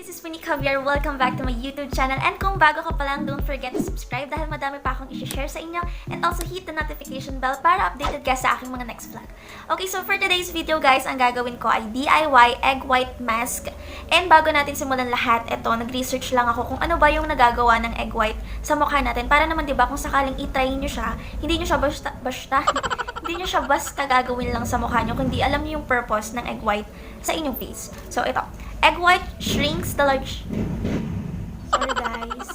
This is Monique Javier. Welcome back to my YouTube channel. And kung bago ka pa lang, don't forget to subscribe dahil madami pa akong i-share sa inyo. And also hit the notification bell para updated ka sa aking mga next vlog. Okay, so for today's video guys, ang gagawin ko ay DIY egg white mask. And bago natin simulan lahat, nag-research lang ako kung ano ba yung nagagawa ng egg white sa mukha natin. Para naman 'di ba kung sakaling i-try nyo siya, hindi nyo siya basta hindi nyo siya basta gagawin lang sa mukha nyo, kundi alam nyo yung purpose ng egg white sa inyong face. So ito, egg white shrinks the large... Sorry guys.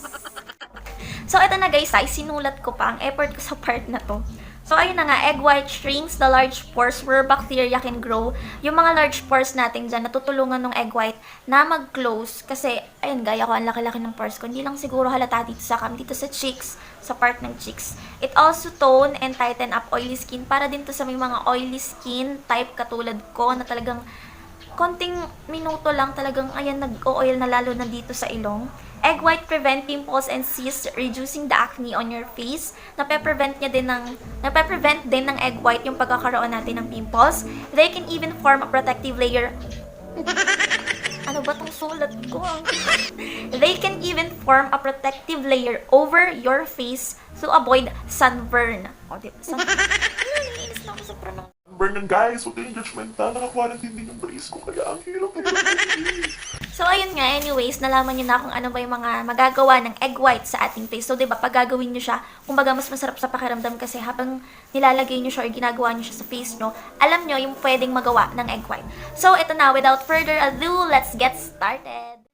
So ito na guys, sinulat ko pa ang effort ko sa part na to. So ayun na nga, egg white shrinks the large pores where bacteria can grow. Yung mga large pores natin dyan, natutulungan ng egg white na mag-close. Kasi, ayun, gaya ko, ang laki-laki ng pores ko. Hindi lang siguro halata dito sa dito sa cheeks, sa part ng cheeks. It also tone and tighten up oily skin. Para din to sa may mga oily skin type katulad ko na talagang konting minuto lang talagang ayan nag-oil na lalo na dito sa ilong. Egg white prevent pimples and cysts, reducing the acne on your face. Nape-prevent din ng egg white yung pagkakaroon natin ng pimples. They can even form a protective layer. Ano ba tong sulat ko? They can even form a protective layer over your face to avoid sunburn. O, di ba? Naiinis na ako sa pronoun. Burn nun guys, huwag kayong judgmental. Naka-quarantine din yung brace ko, kaya ang hirap. So, ayun nga, anyways, nalaman nyo na kung ano ba yung mga magagawa ng egg white sa ating face. So, diba, pag gagawin nyo siya, kumbaga mas masarap sa pakiramdam kasi habang nilalagay nyo siya or ginagawa nyo siya sa face nyo, alam nyo yung pwedeng magawa ng egg white. So, ito na, without further ado, let's get started!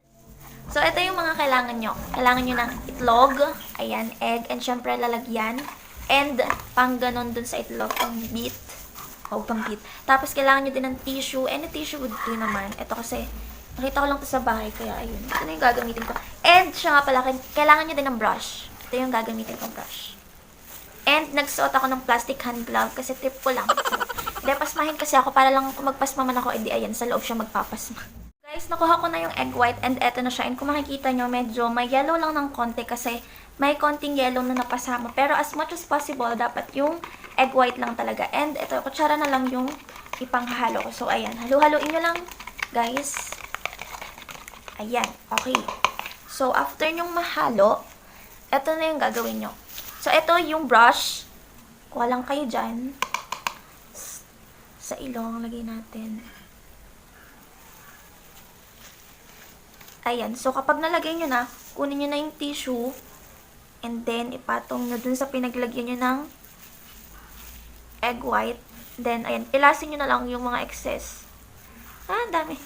So, ito yung mga kailangan nyo. Kailangan nyo ng itlog, ayan, egg, and syempre lalagyan, and pang ganon dun sa itlog, pang beat. Pang-beat. Tapos, kailangan nyo din ng tissue. Any tissue would do naman. Ito kasi, nakita ko lang ito sa bahay. Kaya, ayun. Ito na yung gagamitin ko. And, siya nga pala, kailangan nyo din ng brush. Ito yung gagamitin kong brush. And, nagsuot ako ng plastic hand glove kasi trip ko lang. Hindi, pasmahin kasi ako. Para lang kung magpasma man ako, edi ayan, sa loob siya magpapasma. Guys, nakuha ko na yung egg white and eto na siya. And kung makikita nyo, medyo may yellow lang ng konti kasi may konting yellow na napasama. Pero as much as possible, dapat yung egg white lang talaga. And ito, kutsara na lang yung ipanghalo ko. So, ayan. Halo-haloin nyo lang, guys. Ayan. Okay. So, after nyong mahalo, ito na yung gagawin nyo. So, ito yung brush. Kuha lang kayo dyan. Sa ilong, lagay natin. Ayan. So, kapag nalagay nyo na, kunin nyo na yung tissue. And then, ipatong nyo dun sa pinaglagyan nyo ng egg white. Then, ayan, pilasin nyo na lang yung mga excess. Ang dami.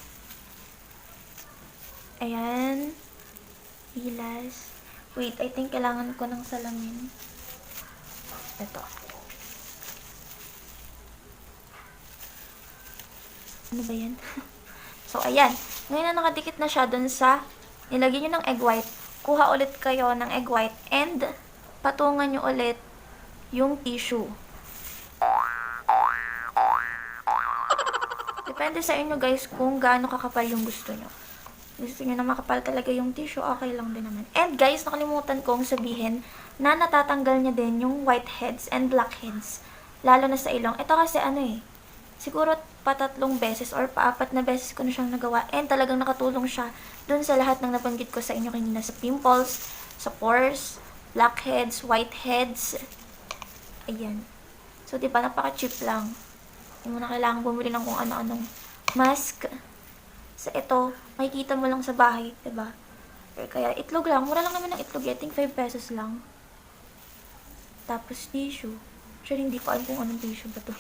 Ayan. Pilas. Wait, I think kailangan ko ng salamin. Ito. Ano ba yan? So, ayan. Ngayon na nakadikit na siya dun sa nilagyan nyo ng egg white. Kuha ulit kayo ng egg white and patungan nyo ulit yung tissue. Depende sa inyo guys kung gaano kakapal yung gusto nyo. Gusto nyo na makapal talaga yung tissue, okay lang din naman. And guys, nakalimutan kong sabihin na natatanggal niya din yung whiteheads and blackheads. Lalo na sa ilong. Ito kasi siguro pa-3 beses or pa-4 na beses ko na siyang nagawa. And talagang nakatulong siya dun sa lahat ng nabanggit ko sa inyo kanina. Sa pimples, sa pores, blackheads, whiteheads. Ayan. So, diba, napaka-cheap lang. Hindi mo na kailangan bumili ng kung ano-anong mask. Sa ito, makikita mo lang sa bahay, diba? Or kaya, itlog lang. Mura lang naman ng itlog. I think 5 pesos lang. Tapos, tissue. Actually, hindi ko alam kung anong tissue ba to.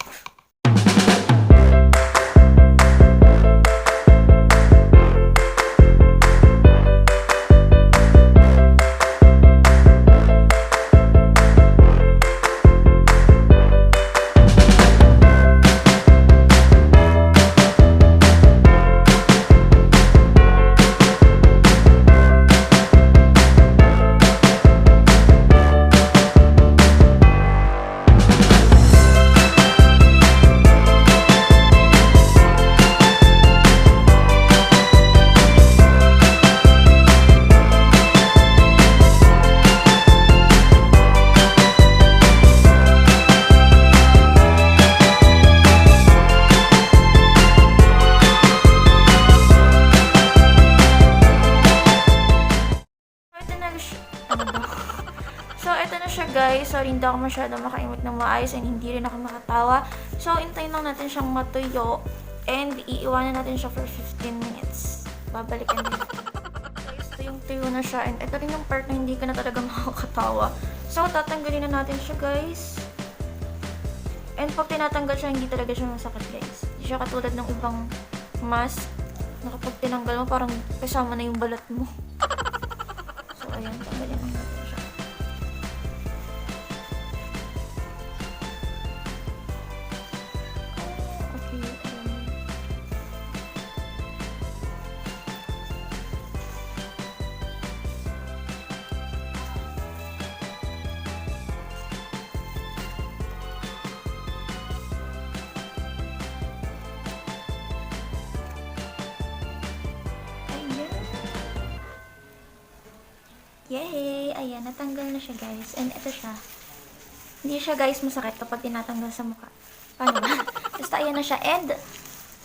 guys. Sorry, hindi ako masyado makaimik ng maayos and hindi rin ako makatawa. So, intayin lang natin siyang matuyo and iiwanan natin siya for 15 minutes. Babalikan din natin. Guys, tuyong-tuyo na siya and ito rin yung part na hindi ka na talaga makakatawa. So, tatanggalin na natin siya, guys. And pag tinatanggal siya, hindi talaga siya masakit, guys. Hindi siya katulad ng ibang mask na kapag tinanggal mo, parang kasama na yung balat mo. So, ayan, tanggalin na natin siya. Okay, yay! Ayan, natanggal na siya, guys. And ito siya. Hindi siya, guys, masakit kapag tinatanggal sa mukha. Paano ba? Basta ayan na siya. And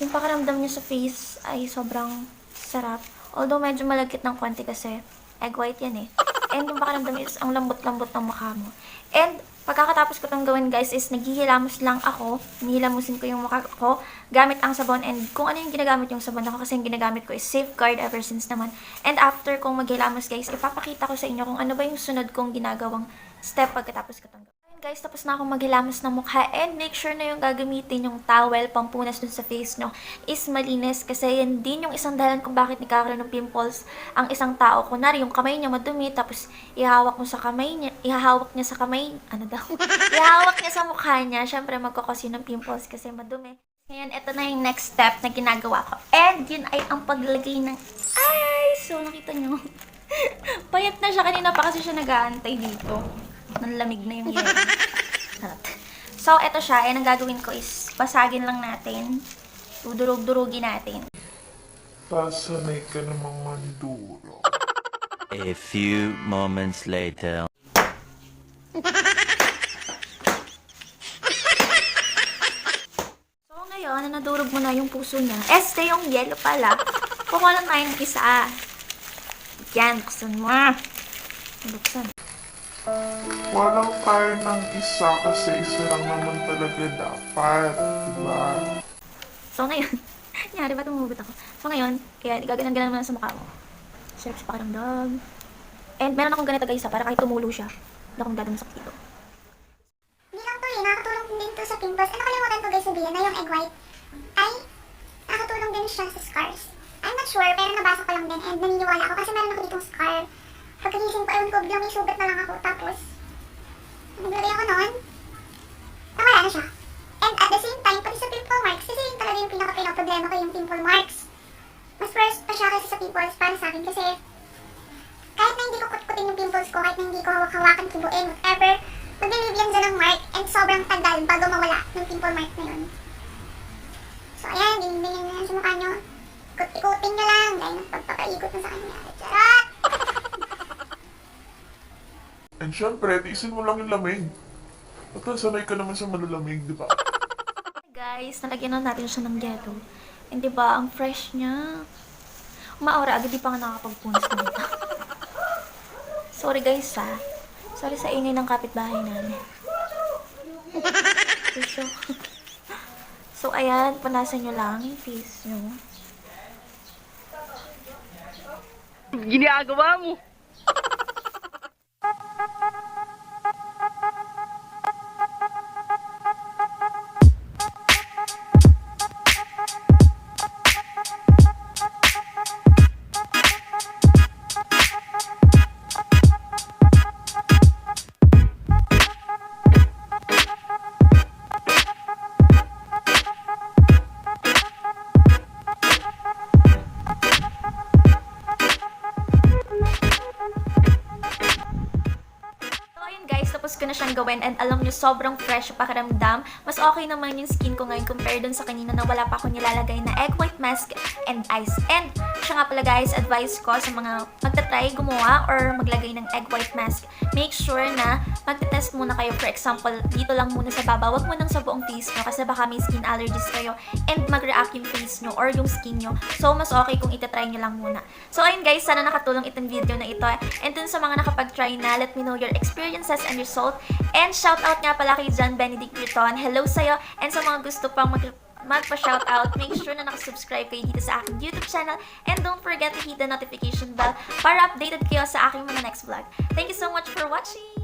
yung pakiramdam niya sa face ay sobrang sarap. Although medyo malagkit ng konti kasi egg white yan eh. And yung pakiramdam is ang lambot-lambot ng mukha mo. And pagkakatapos ko itong gawin, guys, is naghihilamos lang ako. Nihilamusin ko yung mukha ko gamit ang sabon. And kung ano yung ginagamit yung sabon ako, kasi yung ginagamit ko is Safeguard ever since naman. And after kong maghilamos, guys, ipapakita ko sa inyo kung ano ba yung sunod kong ginagawang step pagkatapos ko itong gawin. Guys, tapos na akong maghilamos ng mukha and make sure na yung gagamitin yung towel pampunas dun sa face nyo is malinis kasi yan din yung isang dahilan kung bakit nagkakaroon ng pimples ang isang tao. Kunwari, yung kamay niya madumi tapos ihahawak mo sa kamay niya, ihahawak niya sa kamay, ano daw? Ihahawak niya sa mukha niya, syempre magkakos yun ng pimples kasi madumi. Ngayon, ito na yung next step na ginagawa ko. And yun ay ang paglagay ng eyes. So, nakita nyo. Payat na siya. Kanina pa kasi siya nag-aantay dito. Nanlamig na yung yelo. So, eto siya. Ang gagawin ko is pasagin lang natin. Dudurog-durugin natin. Pasanay ka namang manduro. A few moments later. So, ngayon, na nadurog mo na yung puso niya. Yung yelo pala. Kukuha lang tayo ng isa. Yan, buksan mo. Buksan. Walang kaya ng isa kasi isa lang naman talaga dapat. Diba? So, ngayon, nangyari ba tumugot ako? So, ngayon, kaya gaganan-ganan mo na sa mukha mo. Sarap sa pakiramdam. And meron akong ganito, guys, para kahit tumulo siya, hindi akong dadang sakit dito. Hindi lang to eh, nakakatulong din to sa pimples. Ano nakalimutan ko guys sabihin na yung egg white ay nakakatulong din siya sa scars. I'm not sure, pero nabasa ko lang din and naniniwala ako kasi meron ako ditong scar. Pagkagising ko, ewan ko, biglang may sugat na lang ako. Tapos, naglagay ako noon, nawala na siya. And at the same time, pati sa pimple marks, kasi yun talaga yung pinaka-problema ko, yung pimple marks. Mas worse pa siya kasi sa pimples para sa akin kasi kahit na hindi ko kutkutin yung pimples ko, kahit na hindi ko hawak-hawakan, kibuin, whatever, maglilib yan dyan ng mark and sobrang tagal bago mawala ng pimple mark na yun. So ayan, ganyan na sa mukha nyo. Ikut-ikutin nyo lang dahil nagpagpapaikot na sa kanya. Charot! And syempre, tiisin mo lang yung lamig. At sanay ka naman sa malalamig, di ba? Guys, nalagyan na natin siya ng ghetto. And diba, ang fresh niya. Umaura, agad di pa nga nakapagpunas na dito. Sorry guys ha. Sorry sa ingay ng kapitbahay namin. So, ayan, punasan nyo lang yung face nyo. Ginagawa mo. Tapos ko na siyang gawin and alam nyo, sobrang fresh pakiramdam. Mas okay naman yung skin ko ngayon compare dun sa kanina na wala pa ako nilalagay na egg white mask and ice. And siya nga pala guys, advice ko sa mga magta-try gumawa or maglagay ng egg white mask. Make sure na magte-test muna kayo. For example, dito lang muna sa baba. Huwag muna sa buong face nyo kasi baka may skin allergies kayo and mag-react yung face nyo or yung skin nyo. So, mas okay kung itatry nyo lang muna. So, ayun guys, sana nakatulong itong video na ito. And dun sa mga nakapag-try na, let me know your experiences and result. And shout out nga pala kay John Benedict Riton. Hello sa'yo. And sa mga gusto pang magpa-shoutout, make sure na nakasubscribe kayo dito sa aking YouTube channel and don't forget to hit the notification bell para updated kayo sa aking mga next vlog. Thank you so much for watching!